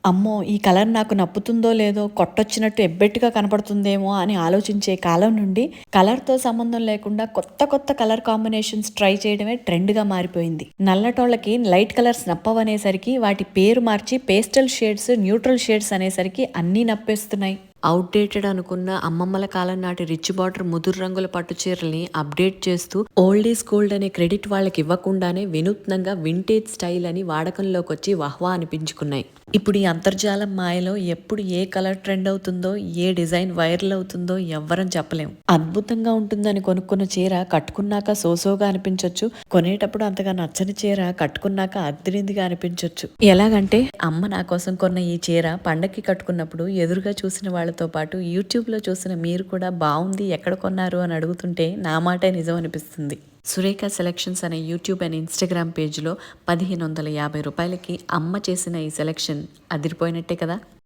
అమ్మో! ఈ కలర్ నాకు నప్పుతుందో లేదో, కొట్టొచ్చినట్టు ఎబ్బెట్టుగా కనపడుతుందేమో అని ఆలోచించే కాలం నుండి కలర్‌తో సంబంధం లేకుండా కొత్త కొత్త కలర్ కాంబినేషన్స్ ట్రై చేయడమే ట్రెండ్‌గా మారిపోయింది. నల్లటోళ్ళకి లైట్ కలర్స్ నప్పవనేసరికి వాటి పేరు మార్చి పేస్టల్ షేడ్స్, న్యూట్రల్ షేడ్స్ అనేసరికి అన్నీ నప్పేస్తున్నాయి. అవుట్‌డేటెడ్ అనుకున్న అమ్మమ్మల కాలం నాటి రిచ్ బార్డర్ ముదురు రంగుల పట్టు చీరల్ని అప్డేట్ చేస్తూ ఓల్డ్ ఈజ్ గోల్డ్ అనే క్రెడిట్ వాళ్ళకి ఇవ్వకుండానే వినూత్నంగా వింటేజ్ స్టైల్ అని వాడకంలోకి వచ్చి వహ్వా అనిపించుకున్నాయి. ఇప్పుడు ఈ అంతర్జాలం మాయలో ఎప్పుడు ఏ కలర్ ట్రెండ్ అవుతుందో, ఏ డిజైన్ వైరల్ అవుతుందో ఎవ్వరం చెప్పలేం. అద్భుతంగా ఉంటుందని కొనుక్కున్న చీర కట్టుకున్నాక సోసోగా అనిపించొచ్చు. కొనేటప్పుడు అంతగా నచ్చని చీర కట్టుకున్నాక అద్దిరిందిగా అనిపించొచ్చు. ఎలాగంటే అమ్మ నా కోసం కొన్న ఈ చీర పండక్కి కట్టుకున్నప్పుడు ఎదురుగా చూసిన వాళ్ళతో పాటు యూట్యూబ్లో చూసిన మీరు కూడా బాగుంది ఎక్కడ కొన్నారు అని అడుగుతుంటే నా మాటే నిజం అనిపిస్తుంది. సురేఖ సెలెక్షన్స్ అనే యూట్యూబ్ అండ్ ఇన్స్టాగ్రామ్ పేజ్లో 1550 రూపాయలకి అమ్మ చేసిన ఈ సెలెక్షన్ అదిరిపోయినట్టే కదా.